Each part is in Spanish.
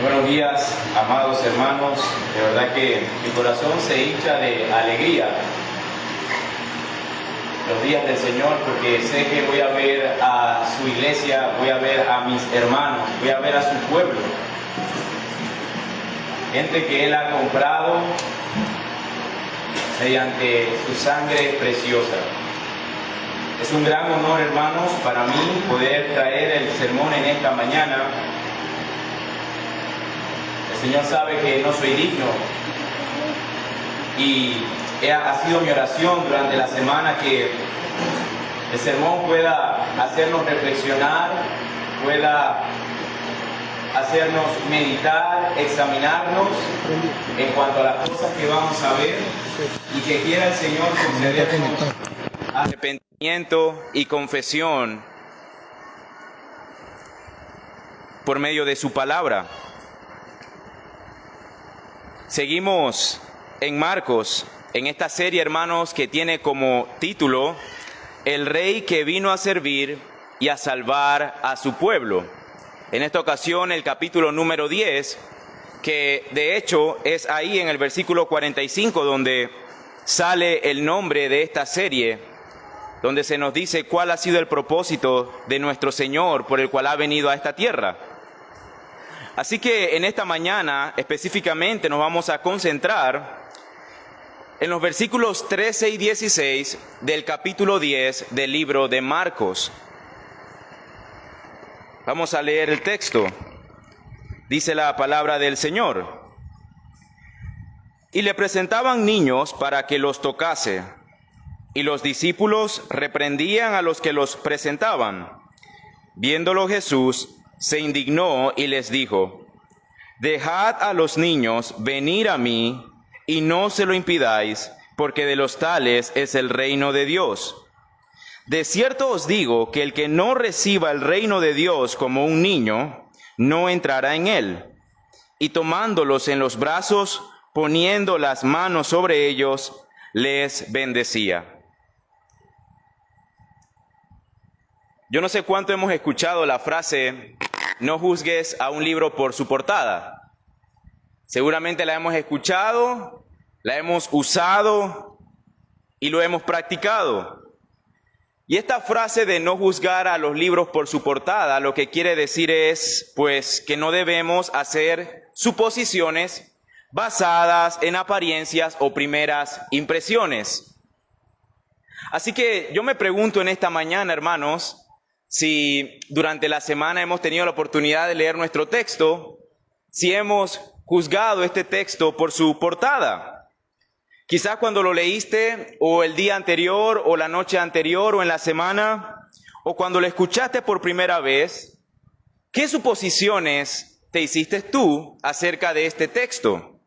Buenos días, amados hermanos. De verdad que mi corazón se hincha de alegría los días del Señor, porque sé que voy a ver a su iglesia, voy a ver a mis hermanos, voy a ver a su pueblo. Gente que Él ha comprado mediante su sangre preciosa. Es un gran honor, hermanos, para mí poder traer el sermón en esta mañana. El Señor sabe que no soy digno y ha sido mi oración durante la semana que el sermón pueda hacernos reflexionar, pueda hacernos meditar, examinarnos en cuanto a las cosas que vamos a ver, y que quiera el Señor concedernos arrepentimiento y confesión por medio de su palabra. Seguimos en Marcos, en esta serie, hermanos, que tiene como título El Rey que vino a servir y a salvar a su pueblo. En esta ocasión, el capítulo número 10, que de hecho es ahí en el versículo 45 donde sale el nombre de esta serie, donde se nos dice cuál ha sido el propósito de nuestro Señor por el cual ha venido a esta tierra. Así que en esta mañana específicamente nos vamos a concentrar en los versículos 13 y 16 del capítulo 10 del libro de Marcos. Vamos a leer el texto. Dice la palabra del Señor: Y le presentaban niños para que los tocase, y los discípulos reprendían a los que los presentaban. Viéndolo Jesús, se indignó y les dijo: Dejad a los niños venir a mí, y no se lo impidáis, porque de los tales es el reino de Dios. De cierto os digo que el que no reciba el reino de Dios como un niño, no entrará en él. Y tomándolos en los brazos, poniendo las manos sobre ellos, les bendecía. Yo no sé cuánto hemos escuchado la frase: no juzgues a un libro por su portada. Seguramente la hemos escuchado, la hemos usado y lo hemos practicado. Y esta frase de no juzgar a los libros por su portada, lo que quiere decir es, pues, que no debemos hacer suposiciones basadas en apariencias o primeras impresiones. Así que yo me pregunto en esta mañana, hermanos, si durante la semana hemos tenido la oportunidad de leer nuestro texto, si hemos juzgado este texto por su portada. Quizás cuando lo leíste, o el día anterior, o la noche anterior, o en la semana, o cuando lo escuchaste por primera vez, ¿qué suposiciones te hiciste tú acerca de este texto?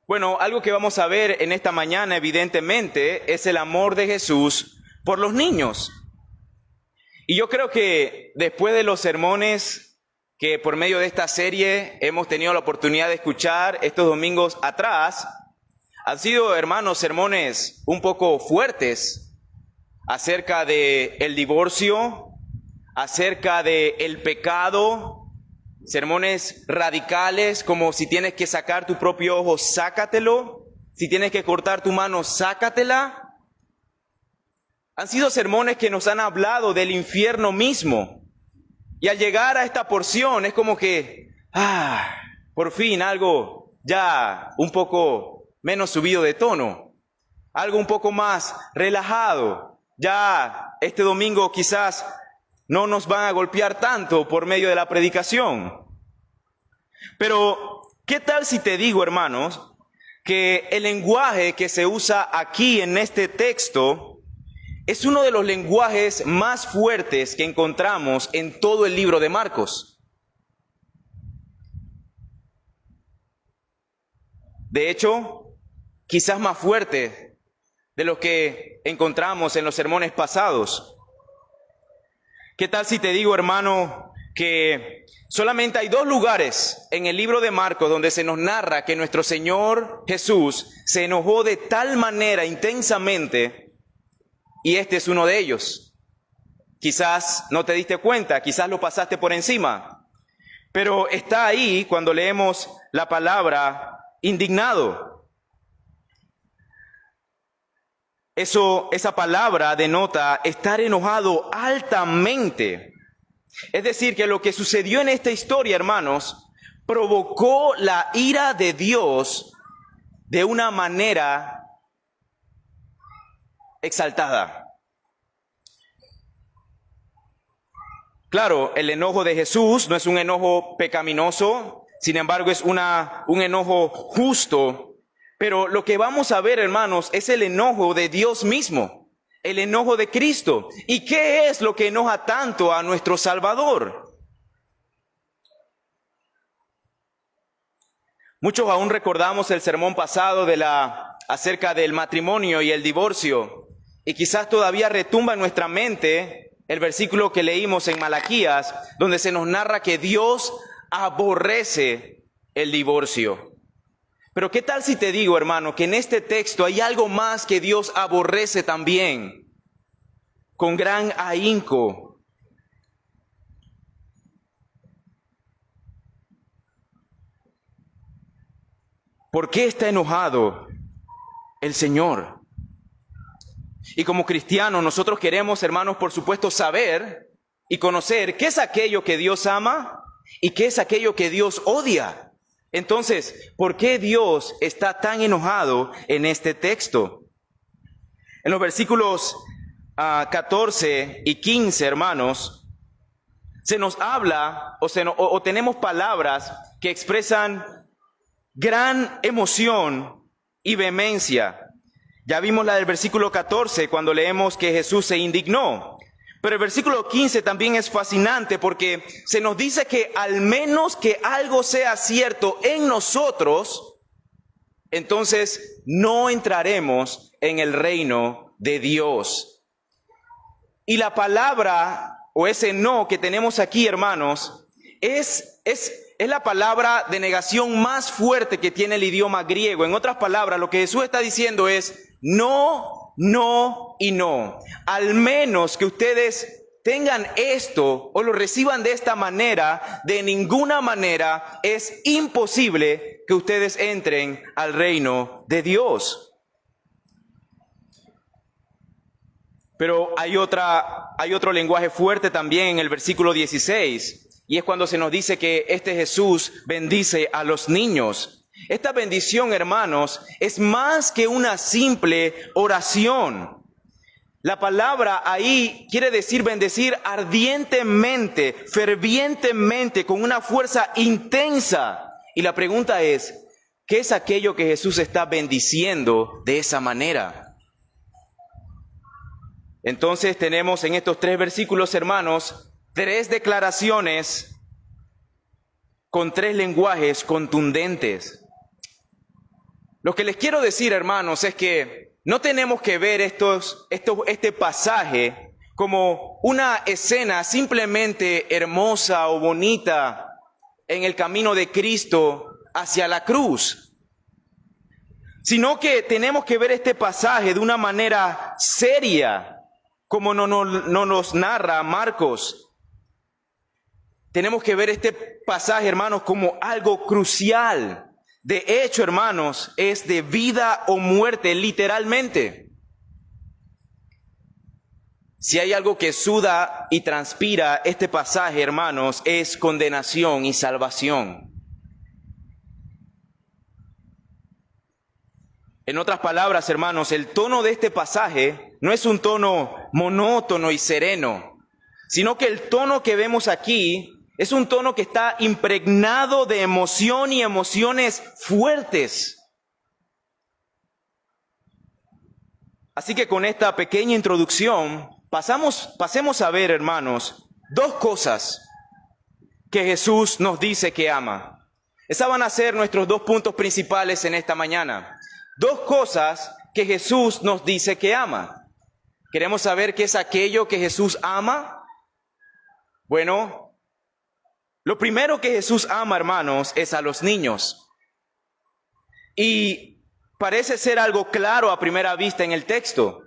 Bueno, algo que vamos a ver en esta mañana, evidentemente, es el amor de Jesús por los niños. Y yo creo que después de los sermones que por medio de esta serie hemos tenido la oportunidad de escuchar estos domingos atrás, han sido, hermanos, sermones un poco fuertes acerca de el divorcio, acerca de el pecado, sermones radicales como si tienes que sacar tu propio ojo, sácatelo, si tienes que cortar tu mano, sácatela. Han sido sermones que nos han hablado del infierno mismo. Y al llegar a esta porción es como que, por fin algo ya un poco menos subido de tono, algo un poco más relajado. Ya este domingo quizás no nos van a golpear tanto por medio de la predicación. Pero, ¿qué tal si te digo, hermanos, que el lenguaje que se usa aquí en este texto es uno de los lenguajes más fuertes que encontramos en todo el libro de Marcos? De hecho, quizás más fuerte de lo que encontramos en los sermones pasados. ¿Qué tal si te digo, hermano, que solamente hay 2 lugares en el libro de Marcos donde se nos narra que nuestro Señor Jesús se enojó de tal manera intensamente, y este es uno de ellos? Quizás no te diste cuenta, quizás lo pasaste por encima, pero está ahí cuando leemos la palabra indignado. Esa palabra denota estar enojado altamente. Es decir, que lo que sucedió en esta historia, hermanos, provocó la ira de Dios de una manera exaltada. Claro, el enojo de Jesús no es un enojo pecaminoso, sin embargo es un enojo justo. Pero lo que vamos a ver, hermanos, es el enojo de Dios mismo, el enojo de Cristo. ¿Y qué es lo que enoja tanto a nuestro Salvador? Muchos aún recordamos el sermón pasado acerca del matrimonio y el divorcio. Y quizás todavía retumba en nuestra mente el versículo que leímos en Malaquías, donde se nos narra que Dios aborrece el divorcio. Pero ¿qué tal si te digo, hermano, que en este texto hay algo más que Dios aborrece también, con gran ahínco? ¿Por qué está enojado el Señor? Y como cristianos, nosotros queremos, hermanos, por supuesto, saber y conocer qué es aquello que Dios ama y qué es aquello que Dios odia. Entonces, ¿por qué Dios está tan enojado en este texto? En los versículos 14 y 15, hermanos, se nos habla o tenemos palabras que expresan gran emoción y vehemencia. Ya vimos la del versículo 14 cuando leemos que Jesús se indignó. Pero el versículo 15 también es fascinante porque se nos dice que al menos que algo sea cierto en nosotros, entonces no entraremos en el reino de Dios. Y la palabra o ese no que tenemos aquí, hermanos, es la palabra de negación más fuerte que tiene el idioma griego. En otras palabras, lo que Jesús está diciendo es no, no y no. Al menos que ustedes tengan esto o lo reciban de esta manera, de ninguna manera es imposible que ustedes entren al reino de Dios. Pero hay otro lenguaje fuerte también en el versículo 16, y es cuando se nos dice que este Jesús bendice a los niños. Esta bendición, hermanos, es más que una simple oración. La palabra ahí quiere decir bendecir ardientemente, fervientemente, con una fuerza intensa. Y la pregunta es, ¿qué es aquello que Jesús está bendiciendo de esa manera? Entonces tenemos en estos 3 versículos, hermanos, 3 declaraciones con 3 lenguajes contundentes. Lo que les quiero decir, hermanos, es que no tenemos que ver este pasaje como una escena simplemente hermosa o bonita en el camino de Cristo hacia la cruz, sino que tenemos que ver este pasaje de una manera seria, como no nos narra Marcos. Tenemos que ver este pasaje, hermanos, como algo crucial. De hecho, hermanos, es de vida o muerte, literalmente. Si hay algo que suda y transpira este pasaje, hermanos, es condenación y salvación. En otras palabras, hermanos, el tono de este pasaje no es un tono monótono y sereno, sino que el tono que vemos aquí es un tono que está impregnado de emoción y emociones fuertes. Así que con esta pequeña introducción, pasemos a ver, hermanos, 2 cosas que Jesús nos dice que ama. Esas van a ser nuestros 2 puntos principales en esta mañana. 2 cosas que Jesús nos dice que ama. ¿Queremos saber qué es aquello que Jesús ama? Bueno, lo primero que Jesús ama, hermanos, es a los niños. Y parece ser algo claro a primera vista en el texto.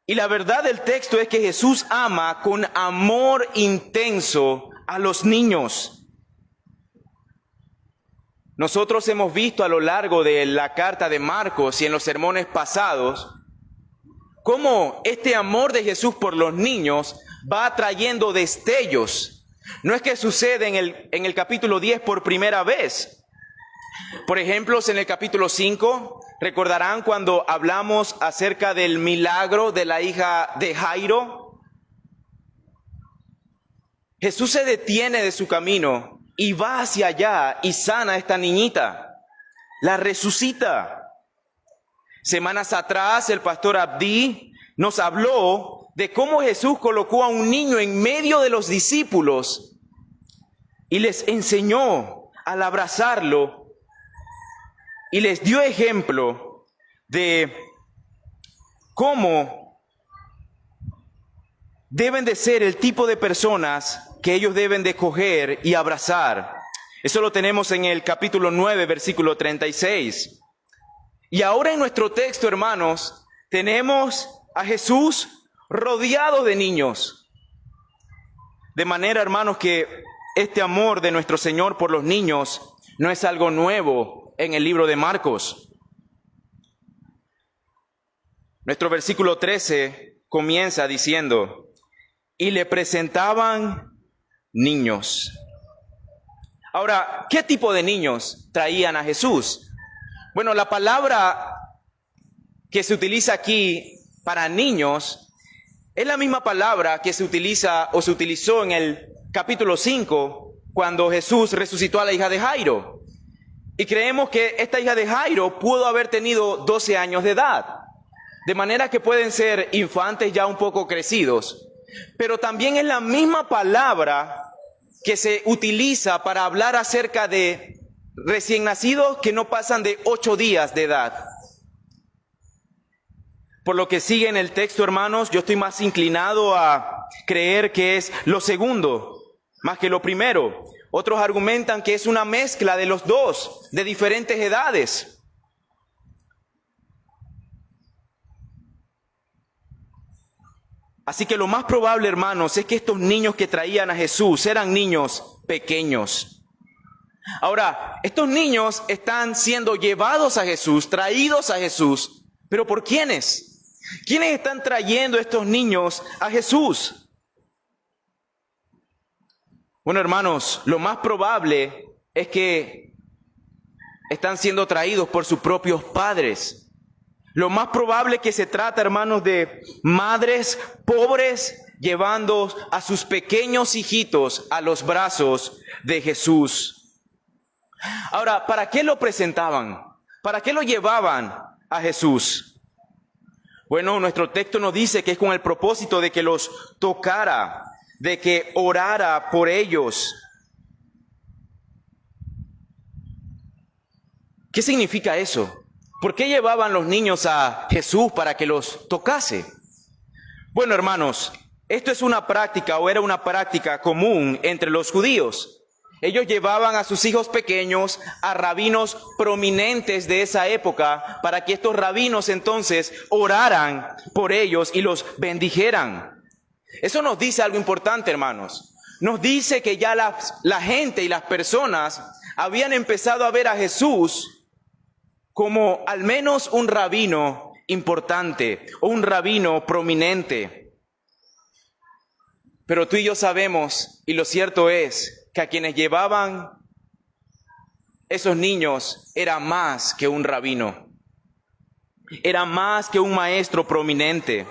Y la verdad del texto es que Jesús ama con amor intenso a los niños. Nosotros hemos visto a lo largo de la carta de Marcos y en los sermones pasados cómo este amor de Jesús por los niños va trayendo destellos. No es que sucede en el capítulo 10 por primera vez. Por ejemplo, en el capítulo 5, recordarán cuando hablamos acerca del milagro de la hija de Jairo. Jesús se detiene de su camino y va hacia allá y sana a esta niñita, la resucita. Semanas atrás el pastor Abdi nos habló de cómo Jesús colocó a un niño en medio de los discípulos y les enseñó al abrazarlo y les dio ejemplo de cómo deben de ser el tipo de personas que ellos deben de coger y abrazar. Eso lo tenemos en el capítulo 9, versículo 36. Y ahora en nuestro texto, hermanos, tenemos a Jesús rodeado de niños. De manera, hermanos, que este amor de nuestro Señor por los niños no es algo nuevo en el libro de Marcos. Nuestro versículo 13 comienza diciendo, y le presentaban niños. Ahora, ¿qué tipo de niños traían a Jesús? Bueno, la palabra que se utiliza aquí para niños es la misma palabra que se utiliza o se utilizó en el capítulo 5 cuando Jesús resucitó a la hija de Jairo. Y creemos que esta hija de Jairo pudo haber tenido 12 años de edad, de manera que pueden ser infantes ya un poco crecidos. Pero también es la misma palabra que se utiliza para hablar acerca de recién nacidos que no pasan de 8 días de edad. Por lo que sigue en el texto, hermanos, yo estoy más inclinado a creer que es lo segundo, más que lo primero. Otros argumentan que es una mezcla de los dos, de diferentes edades. Así que lo más probable, hermanos, es que estos niños que traían a Jesús eran niños pequeños. Ahora, estos niños están siendo llevados a Jesús, traídos a Jesús, ¿pero por quiénes? ¿Quiénes están trayendo estos niños a Jesús? Bueno, hermanos, lo más probable es que están siendo traídos por sus propios padres. Lo más probable es que se trata, hermanos, de madres pobres llevando a sus pequeños hijitos a los brazos de Jesús. Ahora, ¿para qué lo presentaban? ¿Para qué lo llevaban a Jesús? Bueno, nuestro texto nos dice que es con el propósito de que los tocara, de que orara por ellos. ¿Qué significa eso? ¿Por qué llevaban los niños a Jesús para que los tocase? Bueno, hermanos, esto es una práctica o era una práctica común entre los judíos. Ellos llevaban a sus hijos pequeños a rabinos prominentes de esa época para que estos rabinos entonces oraran por ellos y los bendijeran. Eso nos dice algo importante, hermanos. Nos dice que ya la gente y las personas habían empezado a ver a Jesús como al menos un rabino importante o un rabino prominente. Pero tú y yo sabemos, y lo cierto es, que a quienes llevaban esos niños era más que un rabino, era más que un maestro prominente.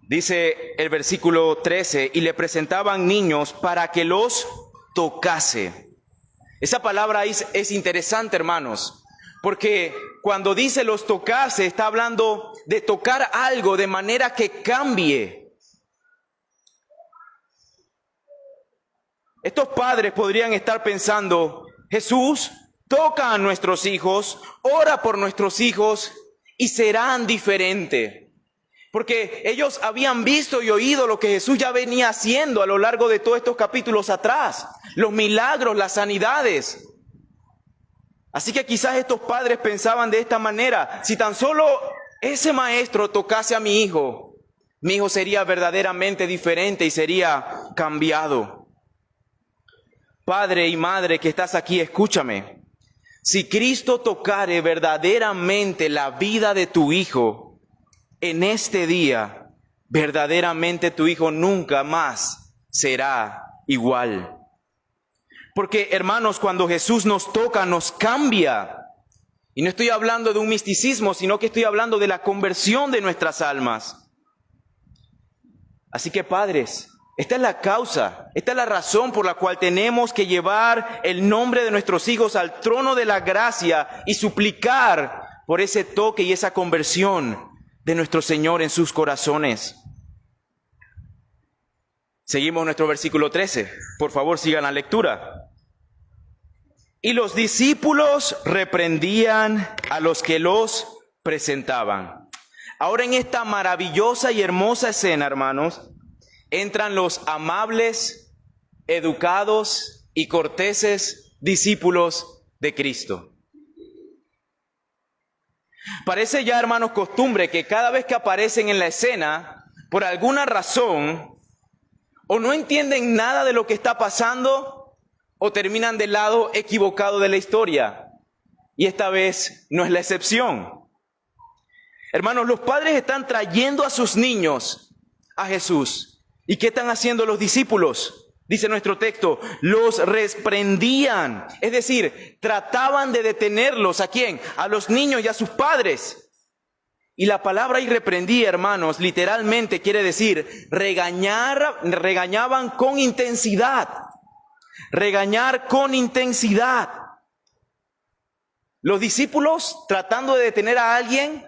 Dice el versículo 13, y le presentaban niños para que los tocase. Esa palabra es interesante, hermanos, porque cuando dice los tocase, está hablando de tocar algo de manera que cambie. Estos padres podrían estar pensando, Jesús, toca a nuestros hijos, ora por nuestros hijos y serán diferentes. Porque ellos habían visto y oído lo que Jesús ya venía haciendo a lo largo de todos estos capítulos atrás. Los milagros, las sanidades. Así que quizás estos padres pensaban de esta manera, si tan solo ese maestro tocase a mi hijo sería verdaderamente diferente y sería cambiado. Padre y madre que estás aquí, escúchame. Si Cristo tocare verdaderamente la vida de tu hijo en este día, verdaderamente tu hijo nunca más será igual. Porque, hermanos, cuando Jesús nos toca, nos cambia. Y no estoy hablando de un misticismo, sino que estoy hablando de la conversión de nuestras almas. Así que, padres, esta es la causa, esta es la razón por la cual tenemos que llevar el nombre de nuestros hijos al trono de la gracia y suplicar por ese toque y esa conversión de nuestro Señor en sus corazones. Seguimos nuestro versículo 13. Por favor, sigan la lectura. Y los discípulos reprendían a los que los presentaban. Ahora, en esta maravillosa y hermosa escena, hermanos, entran los amables, educados y corteses discípulos de Cristo. Parece ya, hermanos, costumbre que cada vez que aparecen en la escena, por alguna razón, o no entienden nada de lo que está pasando, o terminan del lado equivocado de la historia. Y esta vez no es la excepción. Hermanos, los padres están trayendo a sus niños a Jesús. ¿Y qué están haciendo los discípulos? Dice nuestro texto, los reprendían. Es decir, trataban de detenerlos. ¿A quién? A los niños y a sus padres. Y la palabra reprendía, hermanos, literalmente quiere decir regañaban con intensidad. Regañar con intensidad. Los discípulos tratando de detener a alguien,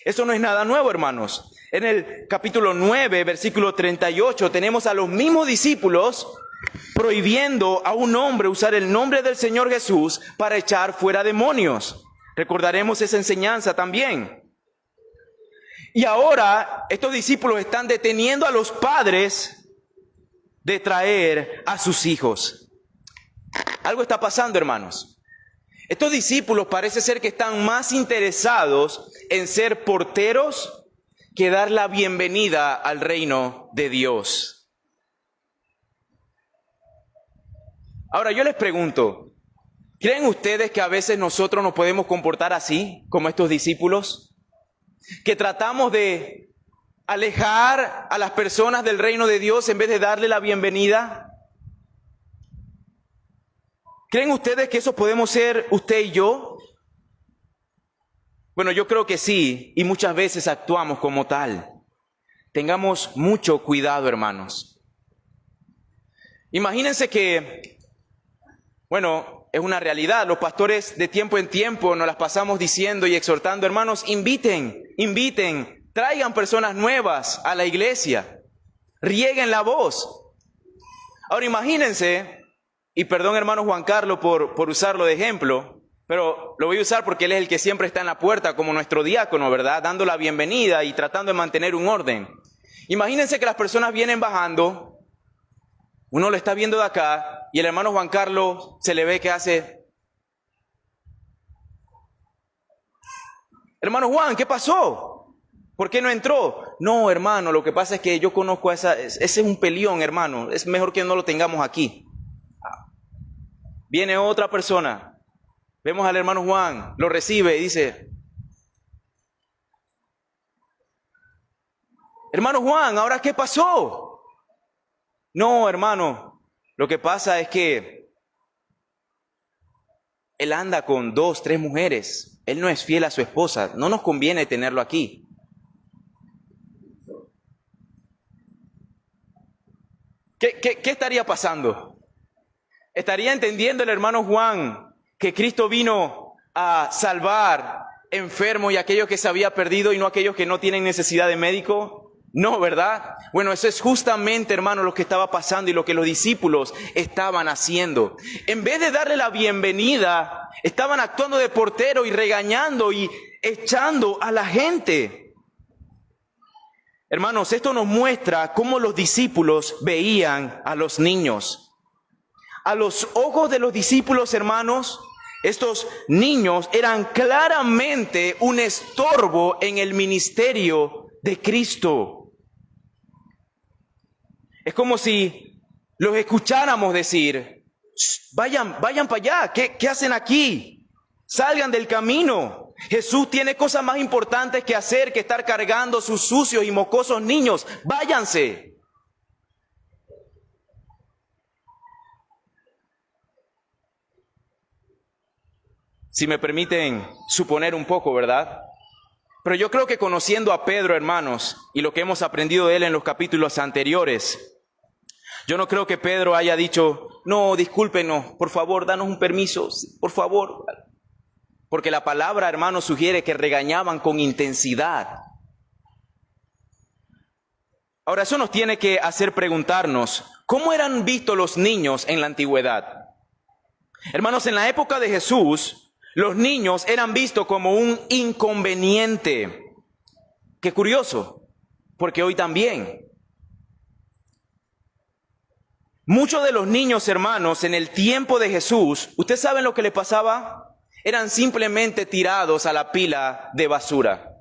eso no es nada nuevo, hermanos. En el capítulo 9, versículo 38, tenemos a los mismos discípulos prohibiendo a un hombre usar el nombre del Señor Jesús para echar fuera demonios. Recordaremos esa enseñanza también. Y ahora estos discípulos están deteniendo a los padres de traer a sus hijos. Algo está pasando, hermanos. Estos discípulos parece ser que están más interesados en ser porteros que dar la bienvenida al reino de Dios. Ahora yo les pregunto, ¿creen ustedes que a veces nosotros nos podemos comportar así, como estos discípulos? Que tratamos de alejar a las personas del reino de Dios en vez de darle la bienvenida. ¿Creen ustedes que eso podemos ser usted y yo? Bueno, yo creo que sí, y muchas veces actuamos como tal. Tengamos mucho cuidado, hermanos. Imagínense que, bueno, es una realidad. Los pastores de tiempo en tiempo nos las pasamos diciendo y exhortando, hermanos, inviten, traigan personas nuevas a la iglesia, rieguen la voz. Ahora imagínense, y perdón hermano Juan Carlos por usarlo de ejemplo, pero lo voy a usar porque él es el que siempre está en la puerta como nuestro diácono, ¿verdad? Dando la bienvenida y tratando de mantener un orden. Imagínense que las personas vienen bajando, uno lo está viendo de acá y el hermano Juan Carlos se le ve que hace... Hermano Juan, ¿qué pasó? ¿Por qué no entró? No, hermano, lo que pasa es que yo conozco a ese es un peleón, hermano. Es mejor que no lo tengamos aquí. Viene otra persona. Vemos al hermano Juan, lo recibe y dice, hermano Juan, ¿ahora qué pasó? No, hermano, lo que pasa es que él anda con 2, 3 mujeres. Él no es fiel a su esposa. No nos conviene tenerlo aquí. ¿Qué estaría pasando? ¿Estaría entendiendo el hermano Juan que Cristo vino a salvar enfermos y aquellos que se había perdido y no aquellos que no tienen necesidad de médico? No, ¿verdad? Bueno, eso es justamente, hermano, lo que estaba pasando y lo que los discípulos estaban haciendo. En vez de darle la bienvenida, estaban actuando de portero y regañando y echando a la gente. Hermanos, esto nos muestra cómo los discípulos veían a los niños. A los ojos de los discípulos, hermanos, Estos niños eran claramente un estorbo en el ministerio de Cristo. Es como si los escucháramos decir: vayan para allá, ¿qué hacen aquí? Salgan del camino. Jesús tiene cosas más importantes que hacer que estar cargando sus sucios y mocosos niños. Váyanse. Si me permiten suponer un poco, ¿verdad? Pero yo creo que conociendo a Pedro, hermanos, y lo que hemos aprendido de él en los capítulos anteriores, yo no creo que Pedro haya dicho: no, discúlpenos, por favor, danos un permiso, por favor. Porque la palabra, hermanos, sugiere que regañaban con intensidad. Ahora, eso nos tiene que hacer preguntarnos: ¿cómo eran vistos los niños en la antigüedad? Hermanos, en la época de Jesús, los niños eran vistos como un inconveniente. Qué curioso, porque hoy también. Muchos de los niños, hermanos, en el tiempo de Jesús, ¿ustedes saben lo que les pasaba? Eran simplemente tirados a la pila de basura.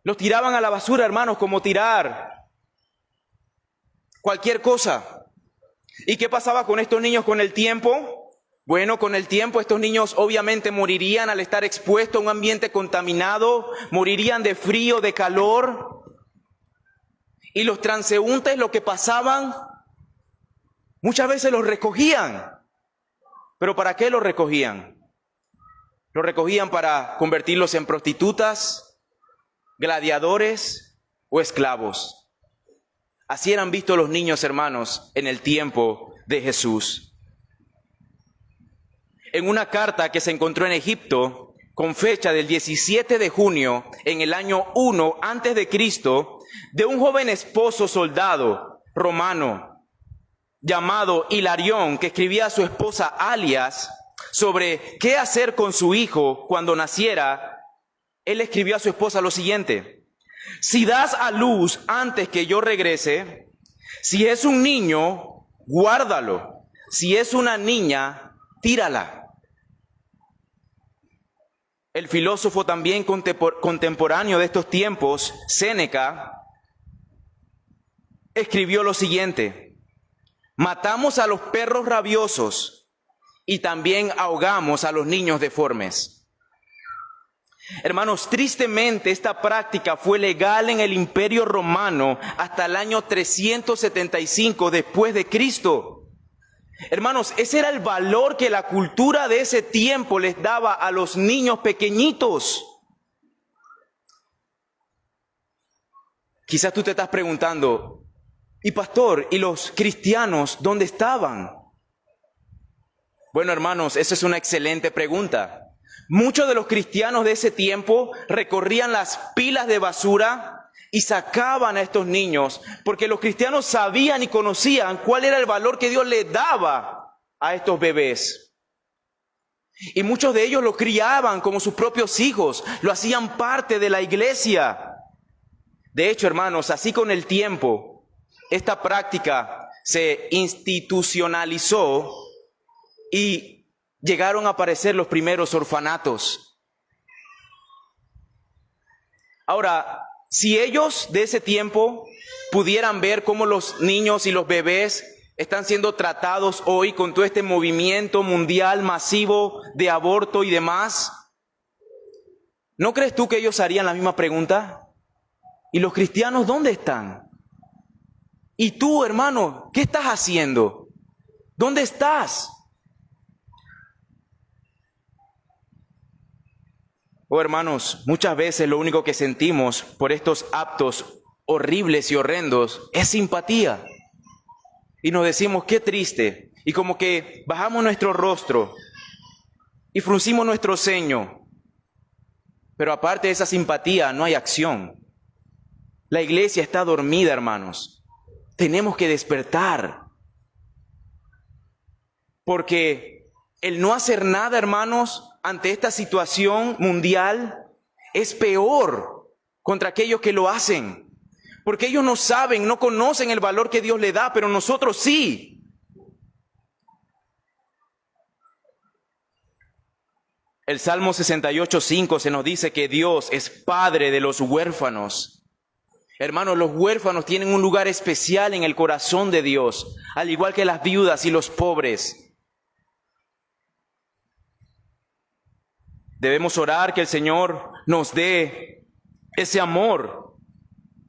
Los tiraban a la basura, hermanos, como tirar cualquier cosa. ¿Y qué pasaba con estos niños con el tiempo? Bueno, con el tiempo estos niños obviamente morirían al estar expuestos a un ambiente contaminado, morirían de frío, de calor. Y los transeúntes, lo que pasaban, muchas veces los recogían. ¿Pero para qué los recogían? Los recogían para convertirlos en prostitutas, gladiadores o esclavos. Así eran vistos los niños, hermanos, en el tiempo de Jesús. En una carta que se encontró en Egipto, con fecha del 17 de junio, en el año 1 antes de Cristo, de un joven esposo soldado romano llamado Hilarión, que escribía a su esposa Alias sobre qué hacer con su hijo cuando naciera, él escribió a su esposa lo siguiente: si das a luz antes que yo regrese, si es un niño, guárdalo; si es una niña, tírala. El filósofo también contemporáneo de estos tiempos, Séneca, escribió lo siguiente: matamos a los perros rabiosos y también ahogamos a los niños deformes. Hermanos, tristemente esta práctica fue legal en el Imperio Romano hasta el año 375 después de Cristo. Hermanos, ese era el valor que la cultura de ese tiempo les daba a los niños pequeñitos. Quizás tú te estás preguntando: ¿y pastor, y los cristianos dónde estaban? Bueno, hermanos, esa es una excelente pregunta. Muchos de los cristianos de ese tiempo recorrían las pilas de basura y sacaban a estos niños, porque los cristianos sabían y conocían cuál era el valor que Dios le daba a estos bebés. Y muchos de ellos los criaban como sus propios hijos, lo hacían parte de la iglesia. De hecho, hermanos, así con el tiempo, esta práctica se institucionalizó y llegaron a aparecer los primeros orfanatos. Ahora, si ellos de ese tiempo pudieran ver cómo los niños y los bebés están siendo tratados hoy con todo este movimiento mundial masivo de aborto y demás, ¿no crees tú que ellos harían la misma pregunta? ¿Y los cristianos dónde están? ¿Y tú, hermano, qué estás haciendo? ¿Dónde estás? Oh, hermanos, muchas veces lo único que sentimos por estos actos horribles y horrendos es simpatía. Y nos decimos: qué triste. Y como que bajamos nuestro rostro y fruncimos nuestro ceño. Pero aparte de esa simpatía, no hay acción. La iglesia está dormida, hermanos. Tenemos que despertar. Porque el no hacer nada, hermanos, ante esta situación mundial es peor contra aquellos que lo hacen. Porque ellos no saben, no conocen el valor que Dios le da, pero nosotros sí. El Salmo 68:5 se nos dice que Dios es padre de los huérfanos. Hermanos, los huérfanos tienen un lugar especial en el corazón de Dios, al igual que las viudas y los pobres. Debemos orar que el Señor nos dé ese amor,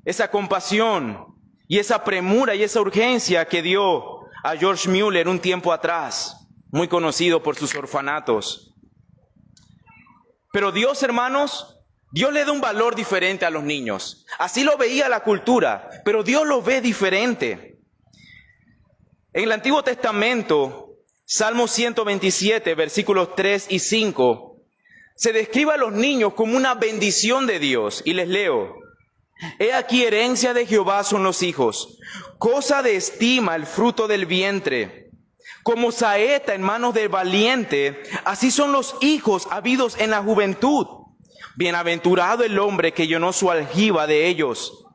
esa compasión y esa premura y esa urgencia que dio a George Mueller un tiempo atrás, muy conocido por sus orfanatos. Pero Dios, hermanos, Dios le da un valor diferente a los niños. Así lo veía la cultura, pero Dios lo ve diferente. En el Antiguo Testamento, Salmo 127, versículos 3 y 5, se describe a los niños como una bendición de Dios. Y les leo: He aquí herencia de Jehová son los hijos, cosa de estima el fruto del vientre. Como saeta en manos del valiente, así son los hijos habidos en la juventud. Bienaventurado el hombre que llenó su aljiba de ellos.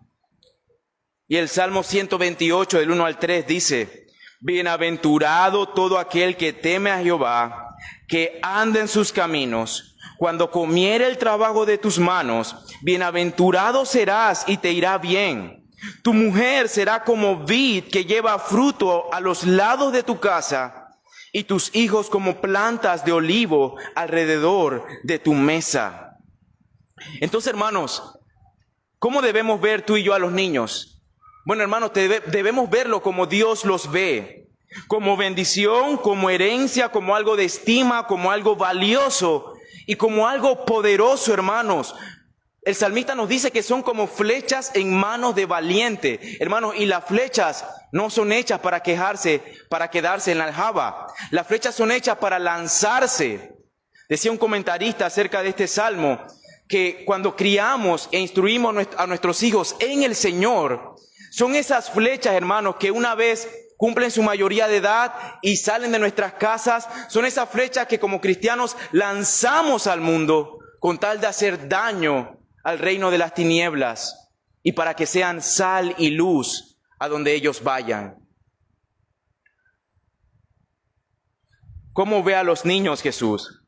Y el Salmo 128 del 1 al 3 dice: Bienaventurado todo aquel que teme a Jehová, que anda en sus caminos. Cuando comiere el trabajo de tus manos, bienaventurado serás y te irá bien. Tu mujer será como vid que lleva fruto a los lados de tu casa, y tus hijos como plantas de olivo alrededor de tu mesa. Entonces, hermanos, ¿cómo debemos ver tú y yo a los niños? Bueno, hermanos, debemos verlo como Dios los ve, como bendición, como herencia, como algo de estima, como algo valioso y como algo poderoso, hermanos. El salmista nos dice que son como flechas en manos de valiente, hermanos, y las flechas no son hechas para quedarse en la aljaba. Las flechas son hechas para lanzarse. Decía un comentarista acerca de este salmo que cuando criamos e instruimos a nuestros hijos en el Señor, son esas flechas, hermanos, que una vez cumplen su mayoría de edad y salen de nuestras casas, son esas flechas que como cristianos lanzamos al mundo con tal de hacer daño al reino de las tinieblas y para que sean sal y luz a donde ellos vayan. ¿Cómo ve a los niños Jesús?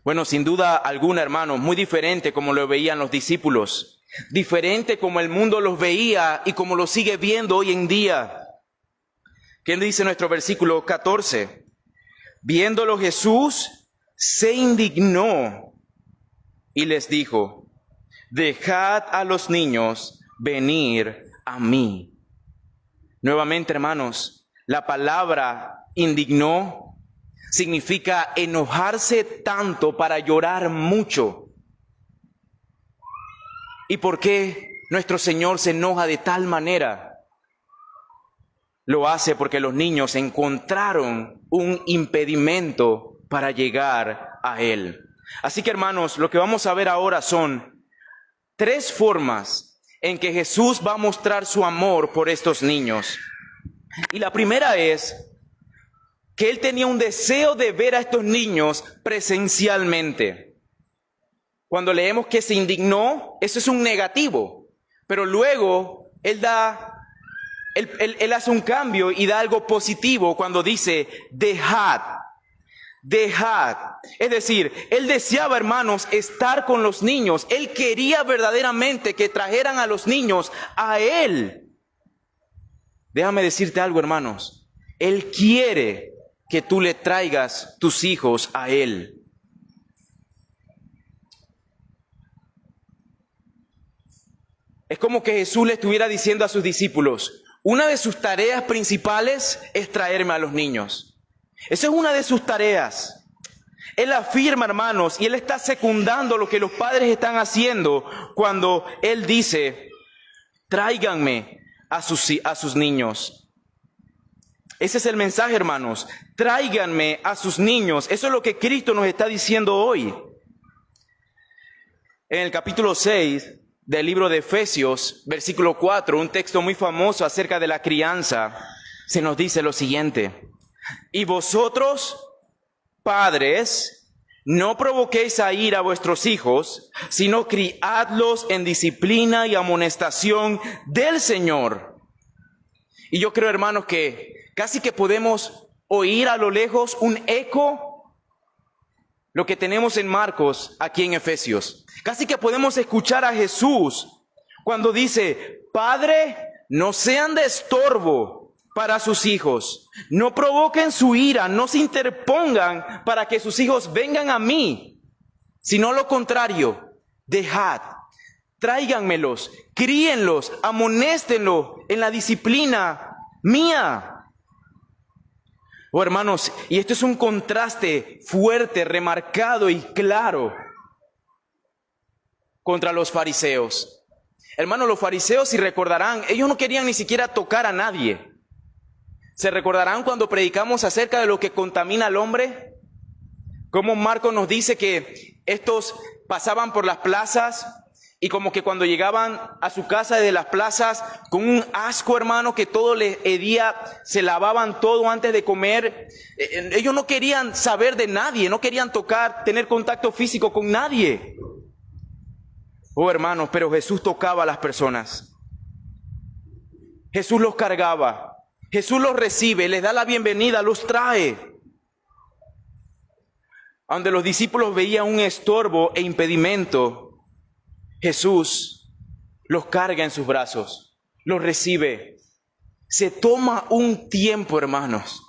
Bueno, sin duda alguna, hermanos, muy diferente como lo veían los discípulos, diferente como el mundo los veía y como los sigue viendo hoy en día. ¿Qué dice nuestro versículo 14? Viéndolo Jesús, se indignó y les dijo: Dejad a los niños venir a mí. Nuevamente, hermanos, la palabra indignó significa enojarse tanto para llorar mucho. ¿Y por qué nuestro Señor se enoja de tal manera? Lo hace porque los niños encontraron un impedimento para llegar a Él. Así que, hermanos, lo que vamos a ver ahora son 3 formas en que Jesús va a mostrar su amor por estos niños. Y la primera es que Él tenía un deseo de ver a estos niños presencialmente. Cuando leemos que se indignó, eso es un negativo, pero luego Él hace un cambio y da algo positivo cuando dice: dejad. Es decir, Él deseaba, hermanos, estar con los niños. Él quería verdaderamente que trajeran a los niños a Él. Déjame decirte algo, hermanos. Él quiere que tú le traigas tus hijos a Él. Es como que Jesús le estuviera diciendo a sus discípulos: una de sus tareas principales es traerme a los niños. Esa es una de sus tareas. Él afirma, hermanos, y Él está secundando lo que los padres están haciendo cuando Él dice: tráiganme a sus niños. Ese es el mensaje, hermanos. Tráiganme a sus niños. Eso es lo que Cristo nos está diciendo hoy. En el capítulo 6 del libro de Efesios, versículo 4, un texto muy famoso acerca de la crianza, se nos dice lo siguiente: y vosotros, padres, no provoquéis a ira a vuestros hijos, sino criadlos en disciplina y amonestación del Señor. Y yo creo, hermanos, que casi que podemos oír a lo lejos un eco lo que tenemos en Marcos aquí en Efesios. Casi que podemos escuchar a Jesús cuando dice: Padre, no sean de estorbo para sus hijos, no provoquen su ira, no se interpongan para que sus hijos vengan a mí, sino lo contrario, dejad, tráiganmelos, críenlos, amonéstenlos en la disciplina mía. Oh, hermanos, y esto es un contraste fuerte, remarcado y claro contra los fariseos. Hermanos, los fariseos, si recordarán, ellos no querían ni siquiera tocar a nadie. ¿Se recordarán cuando predicamos acerca de lo que contamina al hombre? Como Marcos nos dice que estos pasaban por las plazas y como que cuando llegaban a su casa de las plazas con un asco, hermano, que todo les hedía, se lavaban todo antes de comer. Ellos no querían saber de nadie, no querían tocar, tener contacto físico con nadie. Oh, hermanos, pero Jesús tocaba a las personas. Jesús los cargaba. Jesús los recibe, les da la bienvenida, los trae. Donde los discípulos veían un estorbo e impedimento, Jesús los carga en sus brazos, los recibe. Se toma un tiempo, hermanos.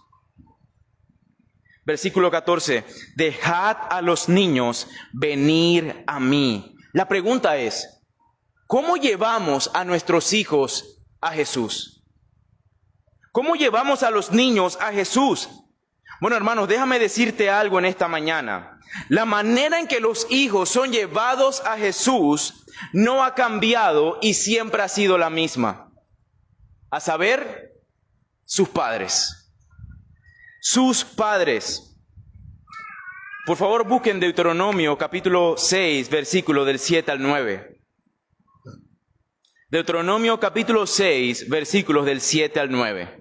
Versículo 14, dejad a los niños venir a mí. La pregunta es, ¿cómo llevamos a nuestros hijos a Jesús? ¿Cómo llevamos a los niños a Jesús? Bueno, hermanos, déjame decirte algo en esta mañana. La manera en que los hijos son llevados a Jesús no ha cambiado y siempre ha sido la misma. A saber, sus padres. Sus padres. Por favor, busquen Deuteronomio capítulo 6, versículo del 7 al 9. Deuteronomio capítulo 6, versículos del 7 al 9.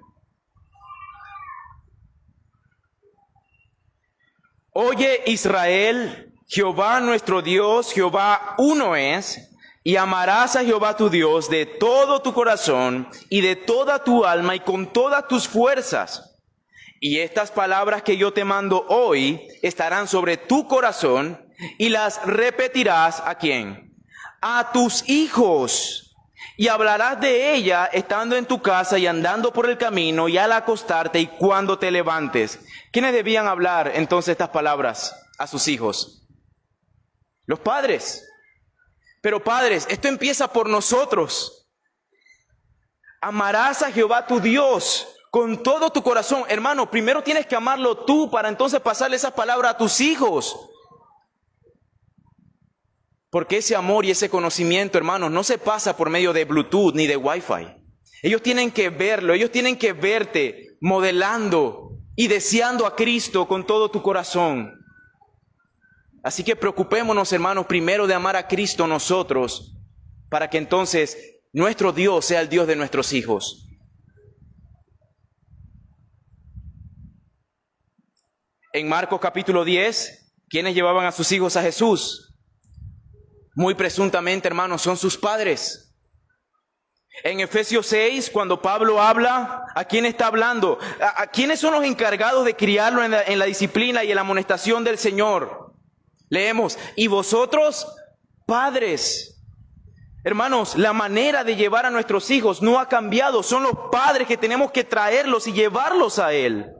Oye Israel, Jehová nuestro Dios, Jehová uno es, y amarás a Jehová tu Dios de todo tu corazón y de toda tu alma y con todas tus fuerzas. Y estas palabras que yo te mando hoy estarán sobre tu corazón y las repetirás ¿a quién? A tus hijos. Y hablarás de ella estando en tu casa y andando por el camino y al acostarte y cuando te levantes. ¿Quiénes debían hablar entonces estas palabras a sus hijos? Los padres. Pero padres, esto empieza por nosotros. Amarás a Jehová tu Dios con todo tu corazón. Hermano, primero tienes que amarlo tú para entonces pasarle esas palabras a tus hijos. Porque ese amor y ese conocimiento, hermanos, no se pasa por medio de Bluetooth ni de Wi-Fi. Ellos tienen que verlo, ellos tienen que verte modelando y deseando a Cristo con todo tu corazón. Así que preocupémonos, hermanos, primero de amar a Cristo nosotros, para que entonces nuestro Dios sea el Dios de nuestros hijos. En Marcos capítulo 10, ¿quiénes llevaban a sus hijos a Jesús? Muy presuntamente, hermanos, son sus padres. En Efesios 6, cuando Pablo habla, ¿a quién está hablando? ¿A quiénes son los encargados de criarlo en la disciplina y en la amonestación del Señor? Leemos, y vosotros, padres. Hermanos, la manera de llevar a nuestros hijos no ha cambiado. Son los padres que tenemos que traerlos y llevarlos a Él.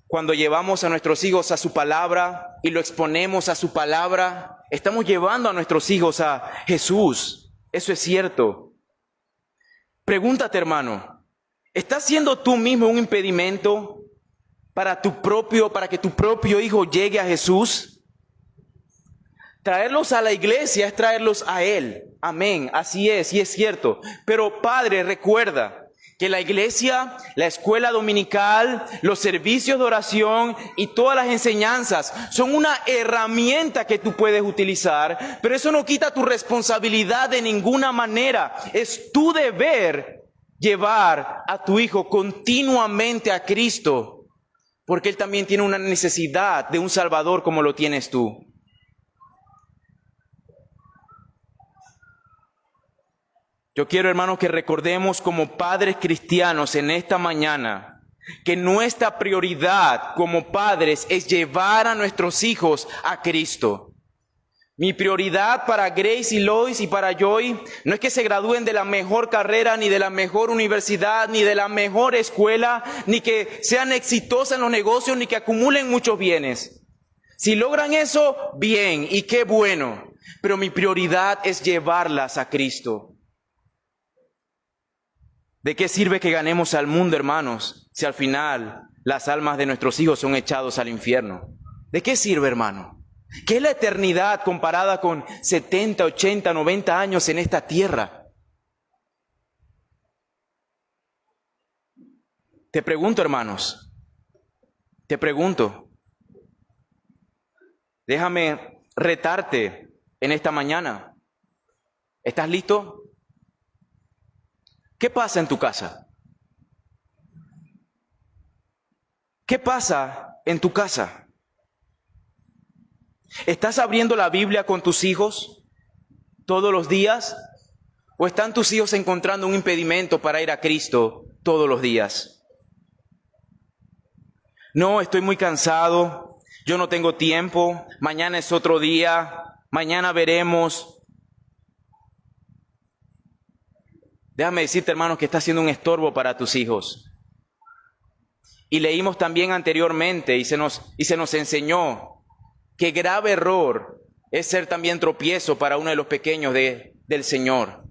Cuando llevamos a nuestros hijos a su palabra y lo exponemos a su palabra, estamos llevando a nuestros hijos a Jesús. Eso es cierto. Pregúntate, hermano, ¿estás siendo tú mismo un impedimento para que tu propio hijo llegue a Jesús? Traerlos a la iglesia es traerlos a Él. Amén, así es y es cierto. Pero Padre, recuerda que la iglesia, la escuela dominical, los servicios de oración y todas las enseñanzas son una herramienta que tú puedes utilizar, pero eso no quita tu responsabilidad de ninguna manera. Es tu deber llevar a tu hijo continuamente a Cristo, porque él también tiene una necesidad de un Salvador como lo tienes tú. Yo quiero, hermanos, que recordemos como padres cristianos en esta mañana que nuestra prioridad como padres es llevar a nuestros hijos a Cristo. Mi prioridad para Grace y Lois y para Joy no es que se gradúen de la mejor carrera, ni de la mejor universidad, ni de la mejor escuela, ni que sean exitosas en los negocios, ni que acumulen muchos bienes. Si logran eso, bien, y qué bueno. Pero mi prioridad es llevarlas a Cristo. ¿De qué sirve que ganemos al mundo, hermanos, si al final las almas de nuestros hijos son echados al infierno? ¿De qué sirve, hermano? ¿Qué es la eternidad comparada con 70, 80, 90 años en esta tierra? Te pregunto, hermanos, te pregunto, déjame retarte en esta mañana. ¿Estás listo? ¿Qué pasa en tu casa? ¿Qué pasa en tu casa? ¿Estás abriendo la Biblia con tus hijos todos los días? ¿O están tus hijos encontrando un impedimento para ir a Cristo todos los días? No, estoy muy cansado, yo no tengo tiempo, mañana es otro día, mañana veremos. Déjame decirte, hermanos, que está siendo un estorbo para tus hijos. Y leímos también anteriormente y se nos enseñó qué grave error es ser también tropiezo para uno de los pequeños del Señor.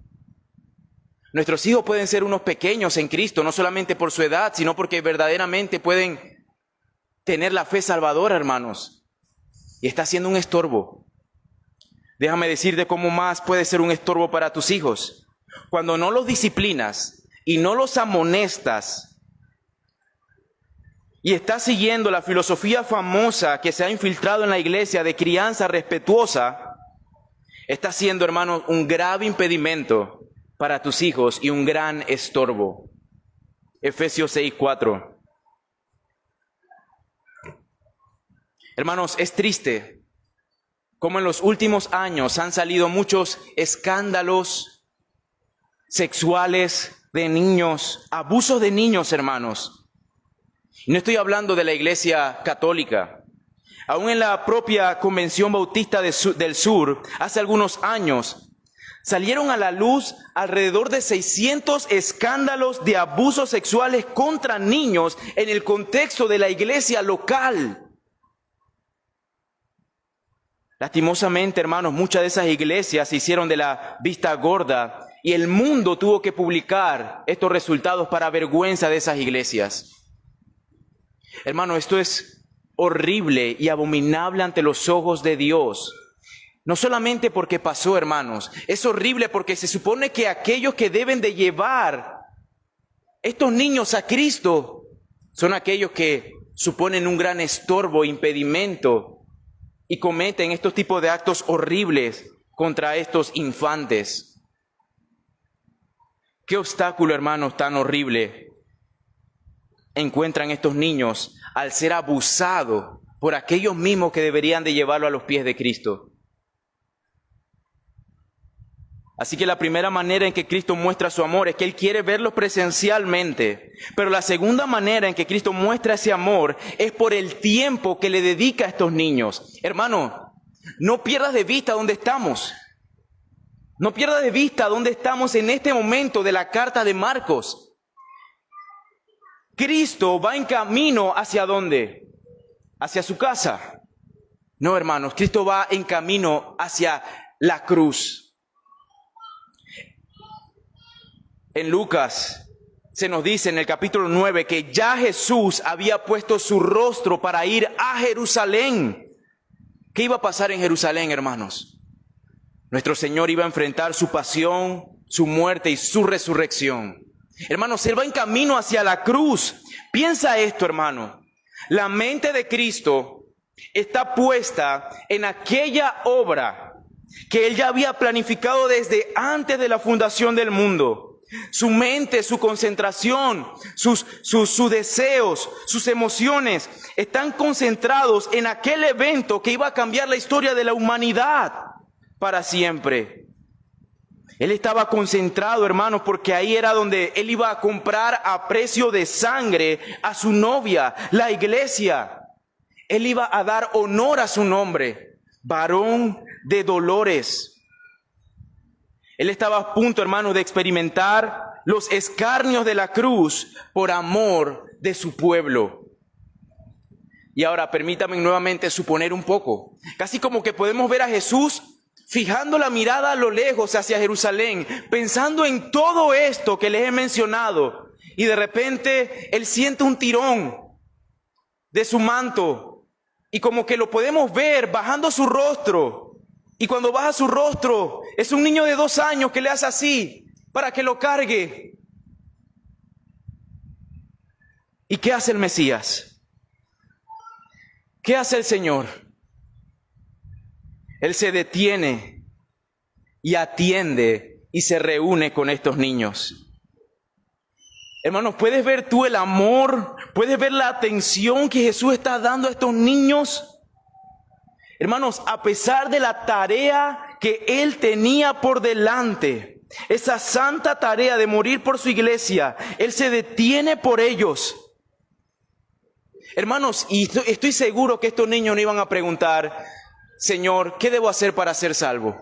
Nuestros hijos pueden ser unos pequeños en Cristo, no solamente por su edad, sino porque verdaderamente pueden tener la fe salvadora, hermanos. Y está siendo un estorbo. Déjame decirte cómo más puede ser un estorbo para tus hijos. Cuando no los disciplinas y no los amonestas, y estás siguiendo la filosofía famosa que se ha infiltrado en la iglesia de crianza respetuosa, estás siendo, hermano, un grave impedimento para tus hijos y un gran estorbo. Efesios 6:4. Hermanos, es triste cómo en los últimos años han salido muchos escándalos sexuales de niños, abusos de niños, hermanos. No estoy hablando de la Iglesia Católica. Aún en la propia Convención Bautista del Sur, hace algunos años, salieron a la luz alrededor de 600 escándalos de abusos sexuales contra niños en el contexto de la iglesia local. Lastimosamente, hermanos, muchas de esas iglesias se hicieron de la vista gorda y el mundo tuvo que publicar estos resultados para vergüenza de esas iglesias. Hermano, esto es horrible y abominable ante los ojos de Dios. No solamente porque pasó, hermanos, es horrible porque se supone que aquellos que deben de llevar estos niños a Cristo son aquellos que suponen un gran estorbo, impedimento y cometen estos tipos de actos horribles contra estos infantes. ¿Qué obstáculo, hermanos, tan horrible encuentran estos niños al ser abusados por aquellos mismos que deberían de llevarlo a los pies de Cristo? Así que la primera manera en que Cristo muestra su amor es que Él quiere verlos presencialmente. Pero la segunda manera en que Cristo muestra ese amor es por el tiempo que le dedica a estos niños. Hermano, no pierdas de vista dónde estamos. No pierdas de vista dónde estamos en este momento de la carta de Marcos. Cristo va en camino ¿hacia dónde? Hacia su casa. No, hermanos, Cristo va en camino hacia la cruz. En Lucas se nos dice en el capítulo 9 que ya Jesús había puesto su rostro para ir a Jerusalén. ¿Qué iba a pasar en Jerusalén, hermanos? Nuestro Señor iba a enfrentar su pasión, su muerte y su resurrección. Hermanos, Él va en camino hacia la cruz. Piensa esto, hermano. La mente de Cristo está puesta en aquella obra que Él ya había planificado desde antes de la fundación del mundo. Su mente, su concentración, sus deseos, sus emociones están concentrados en aquel evento que iba a cambiar la historia de la humanidad para siempre. Él estaba concentrado, hermanos, porque ahí era donde él iba a comprar a precio de sangre a su novia, la iglesia. Él iba a dar honor a su nombre, varón de dolores. Él estaba a punto, hermanos, de experimentar los escarnios de la cruz por amor de su pueblo. Y ahora permítame nuevamente suponer un poco. Casi como que podemos ver a Jesús fijando la mirada a lo lejos hacia Jerusalén, pensando en todo esto que les he mencionado. Y de repente Él siente un tirón de su manto. Y como que lo podemos ver bajando su rostro. Y cuando baja su rostro, es un niño de 2 años que le hace así, para que lo cargue. ¿Y qué hace el Mesías? ¿Qué hace el Señor? Él se detiene y atiende y se reúne con estos niños. Hermanos, ¿puedes ver tú el amor? ¿Puedes ver la atención que Jesús está dando a estos niños? Hermanos, a pesar de la tarea que Él tenía por delante, esa santa tarea de morir por su iglesia, Él se detiene por ellos. Hermanos, y estoy seguro que estos niños no iban a preguntar: Señor, ¿qué debo hacer para ser salvo?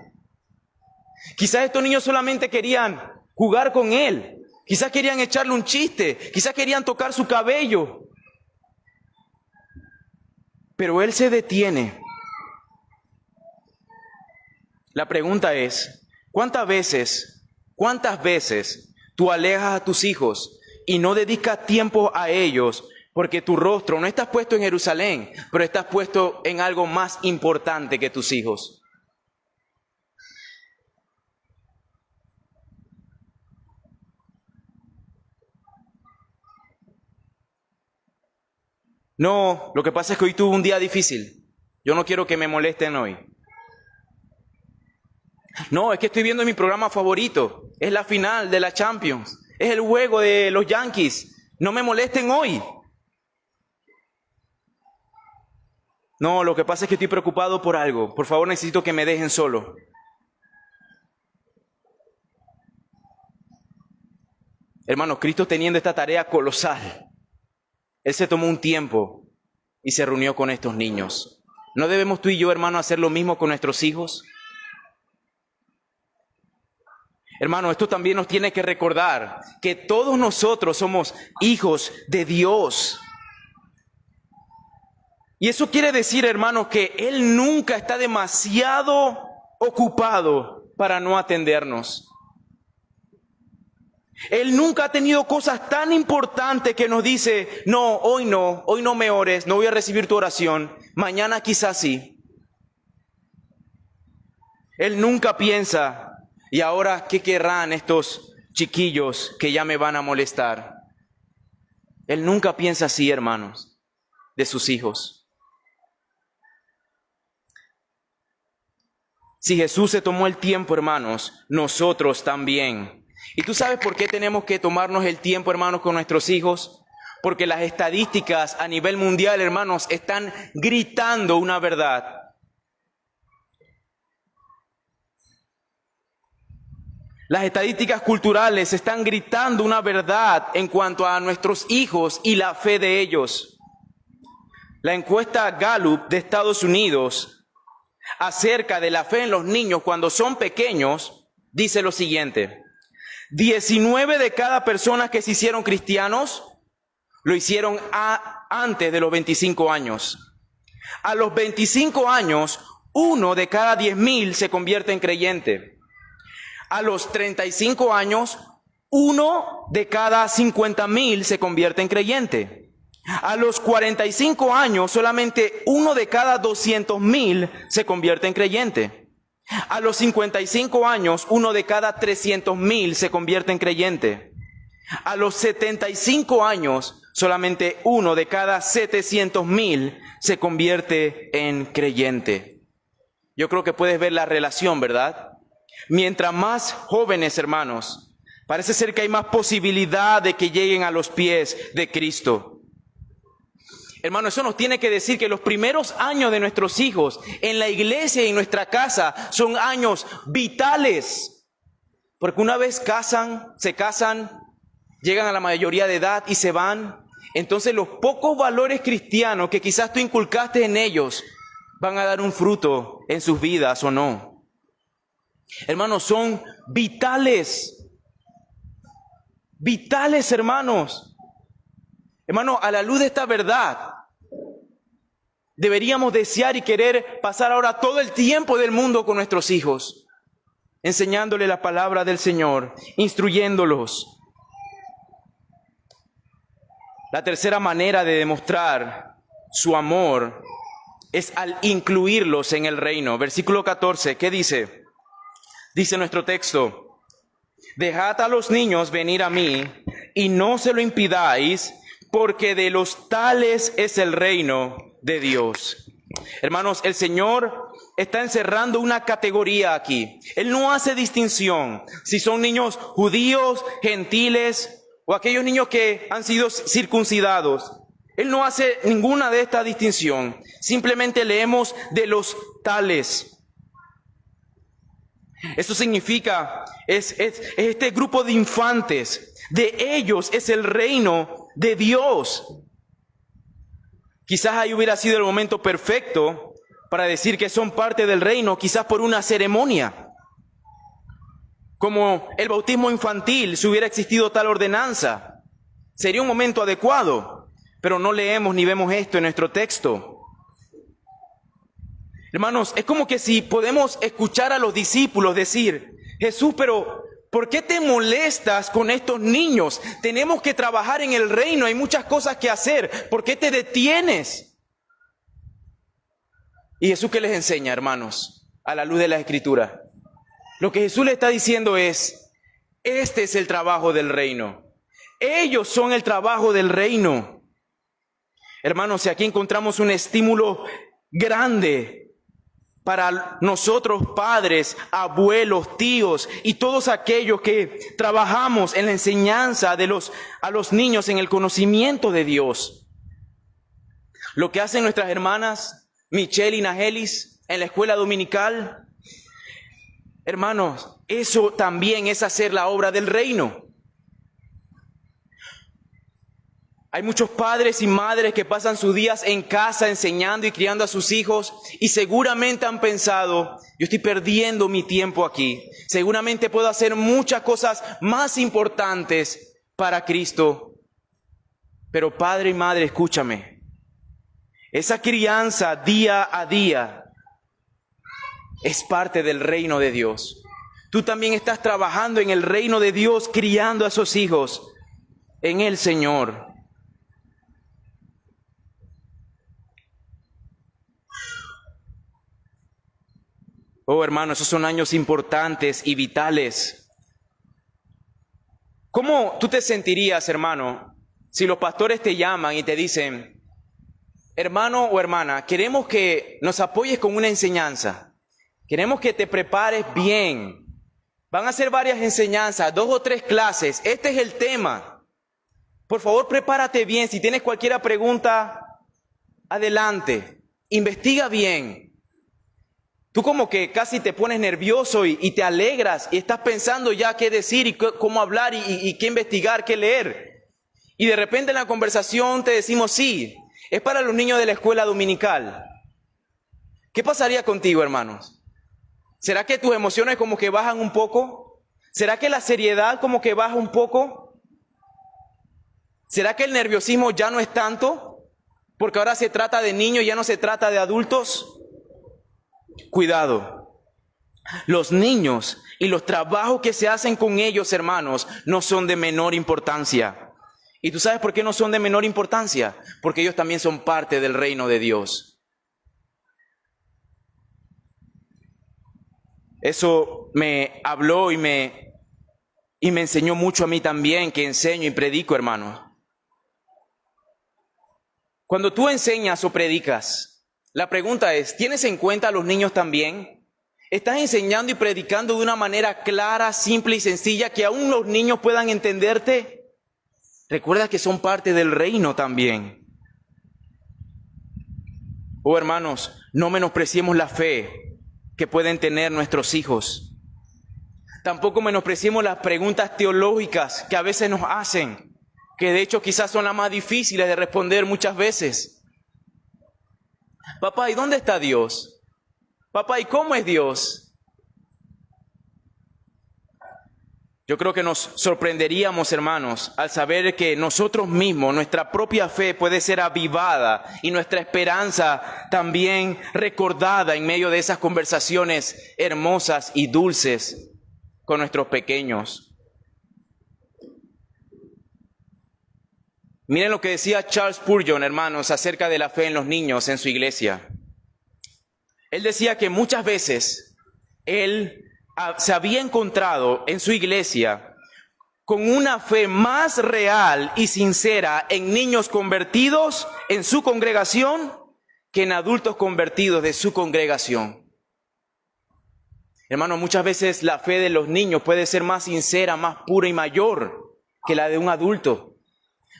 Quizás estos niños solamente querían jugar con Él. Quizás querían echarle un chiste. Quizás querían tocar su cabello. Pero Él se detiene. La pregunta es, ¿cuántas veces tú alejas a tus hijos y no dedicas tiempo a ellos porque tu rostro no estás puesto en Jerusalén, pero estás puesto en algo más importante que tus hijos? No, lo que pasa es que hoy tuve un día difícil. Yo no quiero que me molesten hoy. No, es que estoy viendo mi programa favorito. Es la final de la Champions. Es el juego de los Yankees. No me molesten hoy. No, lo que pasa es que estoy preocupado por algo. Por favor, necesito que me dejen solo. Hermanos, Cristo teniendo esta tarea colosal, Él se tomó un tiempo y se reunió con estos niños. ¿No debemos tú y yo, hermano, hacer lo mismo con nuestros hijos? Hermano, esto también nos tiene que recordar que todos nosotros somos hijos de Dios. Y eso quiere decir, hermano, que Él nunca está demasiado ocupado para no atendernos. Él nunca ha tenido cosas tan importantes que nos dice: no me ores, no voy a recibir tu oración, mañana quizás sí. Él nunca piensa: ¿y ahora qué querrán estos chiquillos que ya me van a molestar? Él nunca piensa así, hermanos, de sus hijos. Si Jesús se tomó el tiempo, hermanos, nosotros también. ¿Y tú sabes por qué tenemos que tomarnos el tiempo, hermanos, con nuestros hijos? Porque las estadísticas a nivel mundial, hermanos, están gritando una verdad. Las estadísticas culturales están gritando una verdad en cuanto a nuestros hijos y la fe de ellos. La encuesta Gallup de Estados Unidos acerca de la fe en los niños cuando son pequeños dice lo siguiente: 19 de cada persona que se hicieron cristianos lo hicieron antes de los 25 años. A los 25 años, 1 de cada 10,000 se convierte en creyente. A los 35 años, 1 de cada 50,000 se convierte en creyente. A los 45 años, solamente 1 de cada 200,000 se convierte en creyente. A los 55 años, 1 de cada 300,000 se convierte en creyente. A los 75 años, solamente 1 de cada 700,000 se convierte en creyente. Yo creo que puedes ver la relación, ¿verdad? Mientras más jóvenes, hermanos, parece ser que hay más posibilidad de que lleguen a los pies de Cristo. Hermano, eso nos tiene que decir que los primeros años de nuestros hijos en la iglesia y en nuestra casa son años vitales. Porque una vez se casan, llegan a la mayoría de edad y se van, entonces los pocos valores cristianos que quizás tú inculcaste en ellos van a dar un fruto en sus vidas o no. Hermanos, son vitales. Vitales, hermanos. Hermanos, a la luz de esta verdad, deberíamos desear y querer pasar ahora todo el tiempo del mundo con nuestros hijos, enseñándoles la palabra del Señor, instruyéndolos. La tercera manera de demostrar su amor es al incluirlos en el reino. Versículo 14, ¿qué dice? Dice nuestro texto: dejad a los niños venir a mí y no se lo impidáis, porque de los tales es el reino de Dios. Hermanos, el Señor está encerrando una categoría aquí. Él no hace distinción si son niños judíos, gentiles o aquellos niños que han sido circuncidados. Él no hace ninguna de esta distinción. Simplemente leemos de los tales. Eso significa, es este grupo de infantes. De ellos es el reino de Dios. Quizás ahí hubiera sido el momento perfecto para decir que son parte del reino, quizás por una ceremonia. Como el bautismo infantil, si hubiera existido tal ordenanza, sería un momento adecuado, pero no leemos ni vemos esto en nuestro texto. Hermanos, es como que si podemos escuchar a los discípulos decir: Jesús, pero ¿por qué te molestas con estos niños? Tenemos que trabajar en el reino, hay muchas cosas que hacer. ¿Por qué te detienes? ¿Y Jesús qué les enseña, hermanos? A la luz de la Escritura. Lo que Jesús le está diciendo es: este es el trabajo del reino. Ellos son el trabajo del reino. Hermanos, y aquí encontramos un estímulo grande para nosotros padres, abuelos, tíos y todos aquellos que trabajamos en la enseñanza a los niños en el conocimiento de Dios. Lo que hacen nuestras hermanas Michelle y Nagelis en la escuela dominical, hermanos, eso también es hacer la obra del reino. Hay muchos padres y madres que pasan sus días en casa enseñando y criando a sus hijos y seguramente han pensado: yo estoy perdiendo mi tiempo aquí. Seguramente puedo hacer muchas cosas más importantes para Cristo. Pero padre y madre, escúchame. Esa crianza día a día es parte del reino de Dios. Tú también estás trabajando en el reino de Dios, criando a esos hijos en el Señor. Oh, hermano, esos son años importantes y vitales. ¿Cómo tú te sentirías, hermano, si los pastores te llaman y te dicen: hermano o hermana, queremos que nos apoyes con una enseñanza. Queremos que te prepares bien. Van a ser varias enseñanzas, 2 o 3 clases. Este es el tema. Por favor, prepárate bien. Si tienes cualquier pregunta, adelante. Investiga bien. Tú como que casi te pones nervioso y te alegras y estás pensando ya qué decir y cómo hablar y qué investigar, qué leer. Y de repente en la conversación te decimos: sí, es para los niños de la escuela dominical. ¿Qué pasaría contigo, hermanos? ¿Será que tus emociones como que bajan un poco? ¿Será que la seriedad como que baja un poco? ¿Será que el nerviosismo ya no es tanto? Porque ahora se trata de niños, ya no se trata de adultos. Cuidado. Los niños y los trabajos que se hacen con ellos, hermanos, no son de menor importancia. ¿Y tú sabes por qué no son de menor importancia? Porque ellos también son parte del reino de Dios. Eso me habló y me enseñó mucho a mí también, que enseño y predico, hermanos. Cuando tú enseñas o predicas, la pregunta es: ¿tienes en cuenta a los niños también? ¿Estás enseñando y predicando de una manera clara, simple y sencilla que aún los niños puedan entenderte? Recuerda que son parte del reino también. Oh, hermanos, no menospreciemos la fe que pueden tener nuestros hijos. Tampoco menospreciemos las preguntas teológicas que a veces nos hacen, que de hecho quizás son las más difíciles de responder muchas veces. Papá, ¿y dónde está Dios? Papá, ¿y cómo es Dios? Yo creo que nos sorprenderíamos, hermanos, al saber que nosotros mismos, nuestra propia fe puede ser avivada y nuestra esperanza también recordada en medio de esas conversaciones hermosas y dulces con nuestros pequeños. Miren lo que decía Charles Spurgeon, hermanos, acerca de la fe en los niños en su iglesia. Él decía que muchas veces él se había encontrado en su iglesia con una fe más real y sincera en niños convertidos en su congregación que en adultos convertidos de su congregación. Hermano, muchas veces la fe de los niños puede ser más sincera, más pura y mayor que la de un adulto.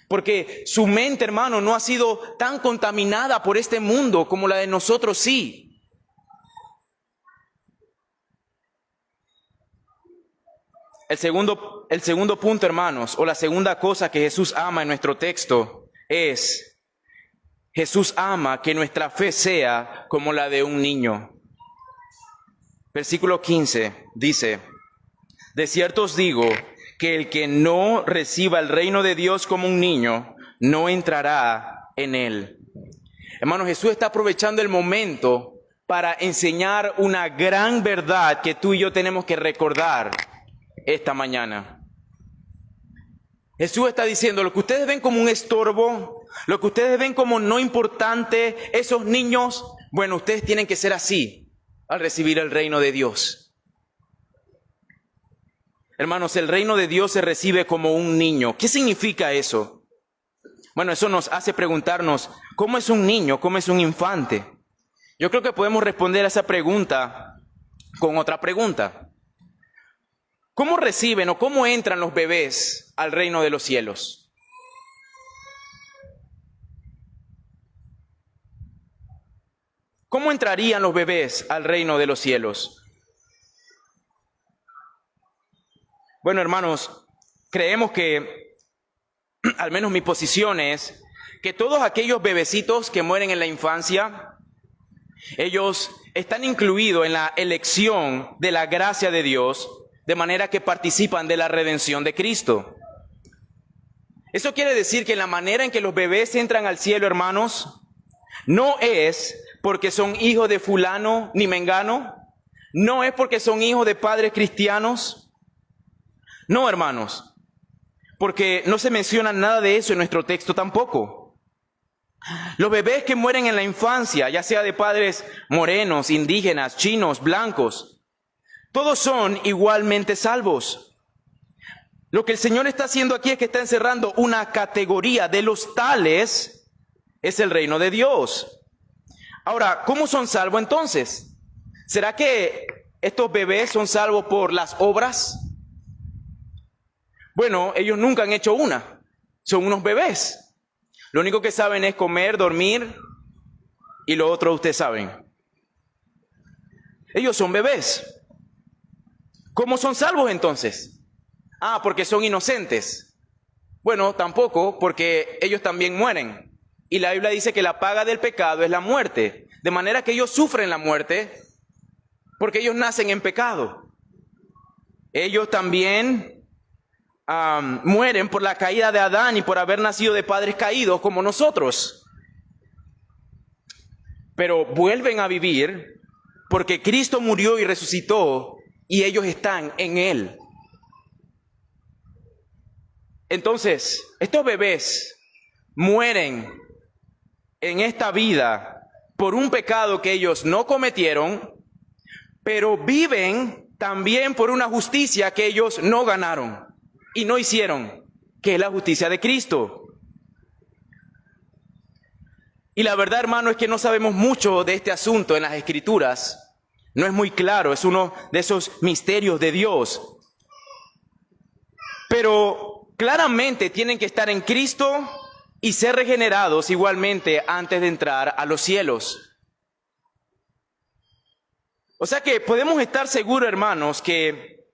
Porque su mente, hermano, no ha sido tan contaminada por este mundo como la de nosotros sí. El segundo punto, hermanos, o la segunda cosa que Jesús ama en nuestro texto es, Jesús ama que nuestra fe sea como la de un niño. Versículo 15 dice, de cierto os digo que el que no reciba el reino de Dios como un niño, no entrará en él. Hermanos, Jesús está aprovechando el momento para enseñar una gran verdad que tú y yo tenemos que recordar esta mañana. Jesús está diciendo, lo que ustedes ven como un estorbo, lo que ustedes ven como no importante, esos niños, bueno, ustedes tienen que ser así al recibir el reino de Dios. Hermanos, el reino de Dios se recibe como un niño. ¿Qué significa eso? Bueno, eso nos hace preguntarnos, ¿cómo es un niño? ¿Cómo es un infante? Yo creo que podemos responder a esa pregunta con otra pregunta. ¿Cómo reciben o cómo entran los bebés al reino de los cielos? ¿Cómo entrarían los bebés al reino de los cielos? Bueno, hermanos, creemos que, al menos mi posición es, que todos aquellos bebecitos que mueren en la infancia, ellos están incluidos en la elección de la gracia de Dios, de manera que participan de la redención de Cristo. Eso quiere decir que la manera en que los bebés entran al cielo, hermanos, no es porque son hijos de fulano ni mengano, no es porque son hijos de padres cristianos, no, hermanos, porque no se menciona nada de eso en nuestro texto tampoco. Los bebés que mueren en la infancia, ya sea de padres morenos, indígenas, chinos, blancos, todos son igualmente salvos. Lo que el Señor está haciendo aquí es que está encerrando una categoría de los tales, es el reino de Dios. Ahora, ¿cómo son salvos entonces? ¿Será que estos bebés son salvos por las obras? Bueno, ellos nunca han hecho una. Son unos bebés. Lo único que saben es comer, dormir y lo otro ustedes saben. Ellos son bebés. ¿Cómo son salvos entonces? Porque son inocentes. Bueno, tampoco, porque ellos también mueren. Y la Biblia dice que la paga del pecado es la muerte. De manera que ellos sufren la muerte porque ellos nacen en pecado. Ellos también mueren por la caída de Adán y por haber nacido de padres caídos como nosotros. Pero vuelven a vivir porque Cristo murió y resucitó y ellos están en Él. Entonces, estos bebés mueren en esta vida por un pecado que ellos no cometieron, pero viven también por una justicia que ellos no ganaron y no hicieron, que es la justicia de Cristo. Y la verdad, hermano, es que no sabemos mucho de este asunto en las Escrituras. No es muy claro, es uno de esos misterios de Dios. Pero claramente tienen que estar en Cristo y ser regenerados igualmente antes de entrar a los cielos. O sea que podemos estar seguros, hermanos, que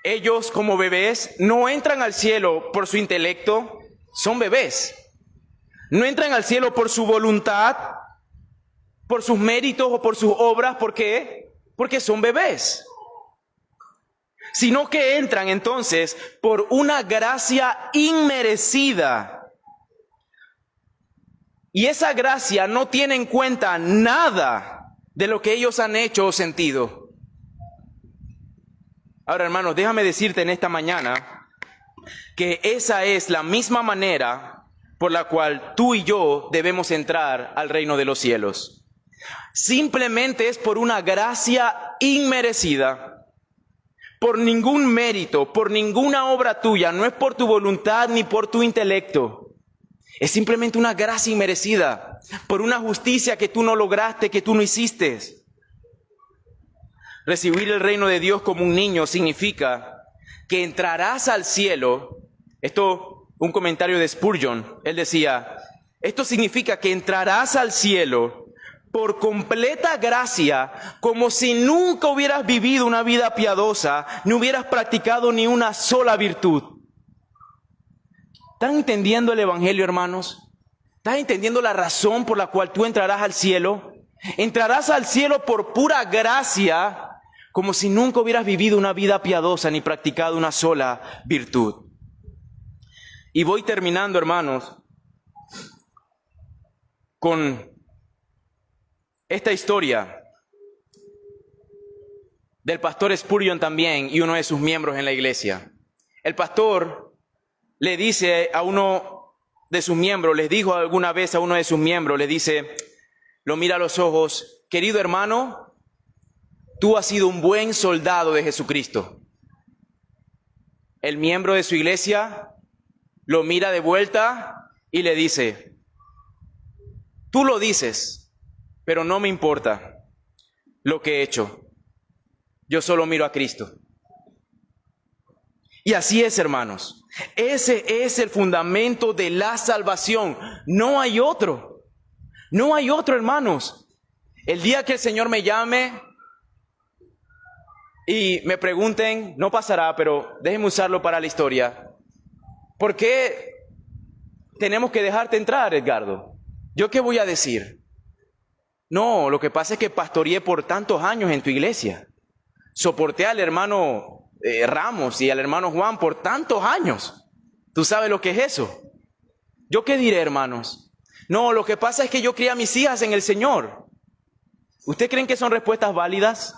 Ellos como bebés no entran al cielo por su intelecto, son bebés. No entran al cielo por su voluntad, por sus méritos o por sus obras. ¿Por qué? Porque son bebés. Sino que entran entonces por una gracia inmerecida. Y esa gracia no tiene en cuenta nada de lo que ellos han hecho o sentido. Ahora, hermanos, déjame decirte en esta mañana que esa es la misma manera por la cual tú y yo debemos entrar al reino de los cielos. Simplemente es por una gracia inmerecida. Por ningún mérito, por ninguna obra tuya, no es por tu voluntad ni por tu intelecto. Es simplemente una gracia inmerecida, por una justicia que tú no lograste, que tú no hiciste. Recibir el reino de Dios como un niño significa que entrarás al cielo. Esto, un comentario de Spurgeon, él decía, esto significa que entrarás al cielo por completa gracia, como si nunca hubieras vivido una vida piadosa, ni hubieras practicado ni una sola virtud. ¿Están entendiendo el Evangelio, hermanos? ¿Estás entendiendo la razón por la cual tú entrarás al cielo? Entrarás al cielo por pura gracia, como si nunca hubieras vivido una vida piadosa, ni practicado una sola virtud. Y voy terminando, hermanos, con esta historia del pastor Spurgeon también y uno de sus miembros en la iglesia. El pastor le dice a uno de sus miembros, les dijo alguna vez a uno de sus miembros, le dice, lo mira a los ojos, querido hermano, tú has sido un buen soldado de Jesucristo. El miembro de su iglesia lo mira de vuelta y le dice, tú lo dices, pero no me importa lo que he hecho. Yo solo miro a Cristo. Y así es, hermanos. Ese es el fundamento de la salvación. No hay otro. No hay otro, hermanos. El día que el Señor me llame y me pregunten, no pasará, pero déjenme usarlo para la historia. ¿Por qué tenemos que dejarte entrar, Edgardo? ¿Yo qué voy a decir? No, lo que pasa es que pastoreé por tantos años en tu iglesia. Soporté al hermano Ramos y al hermano Juan por tantos años. ¿Tú sabes lo que es eso? ¿Yo qué diré, hermanos? No, lo que pasa es que yo crié a mis hijas en el Señor. ¿Ustedes creen que son respuestas válidas?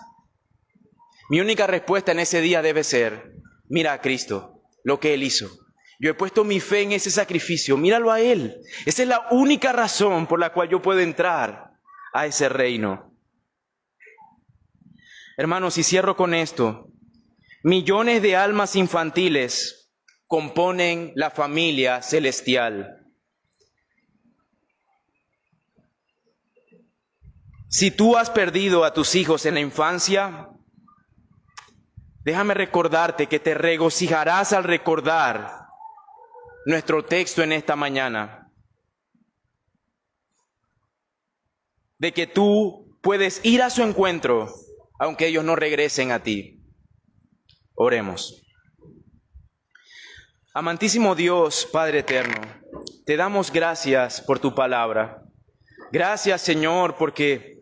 Mi única respuesta en ese día debe ser, mira a Cristo, lo que Él hizo. Yo he puesto mi fe en ese sacrificio, míralo a Él. Esa es la única razón por la cual yo puedo entrar a ese reino. Hermanos, y cierro con esto. Millones de almas infantiles componen la familia celestial. Si tú has perdido a tus hijos en la infancia, déjame recordarte que te regocijarás al recordar nuestro texto en esta mañana. De que tú puedes ir a su encuentro, aunque ellos no regresen a ti. Oremos. Amantísimo Dios, Padre eterno, te damos gracias por tu palabra. Gracias, Señor, porque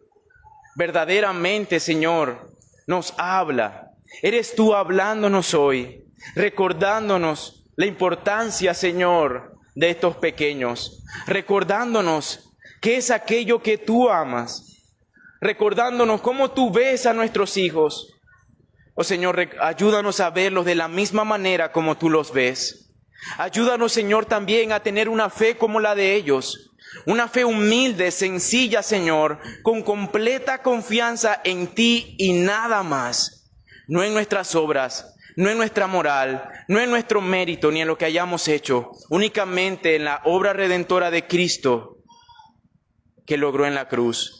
verdaderamente, Señor, nos habla. Eres tú hablándonos hoy, recordándonos la importancia, Señor, de estos pequeños, recordándonos qué es aquello que tú amas, recordándonos cómo tú ves a nuestros hijos. Oh Señor, ayúdanos a verlos de la misma manera como tú los ves. Ayúdanos, Señor, también a tener una fe como la de ellos, una fe humilde, sencilla, Señor, con completa confianza en ti y nada más, no en nuestras obras, no en nuestra moral, no en nuestro mérito, ni en lo que hayamos hecho, únicamente en la obra redentora de Cristo que logró en la cruz.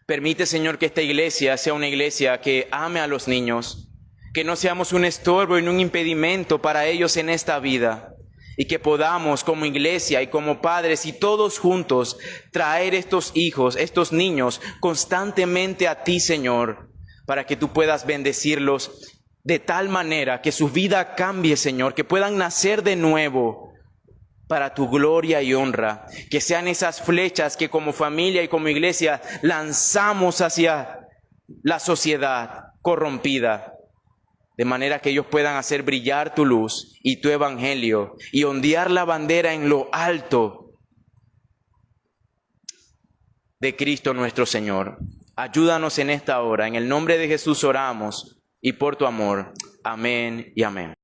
Permite, Señor, que esta iglesia sea una iglesia que ame a los niños, que no seamos un estorbo y un impedimento para ellos en esta vida, y que podamos como iglesia y como padres y todos juntos traer estos hijos, estos niños constantemente a ti, Señor, para que tú puedas bendecirlos de tal manera que su vida cambie, Señor, que puedan nacer de nuevo para tu gloria y honra, que sean esas flechas que como familia y como iglesia lanzamos hacia la sociedad corrompida, de manera que ellos puedan hacer brillar tu luz y tu evangelio y ondear la bandera en lo alto de Cristo nuestro Señor. Ayúdanos en esta hora, en el nombre de Jesús oramos y por tu amor. Amén y amén.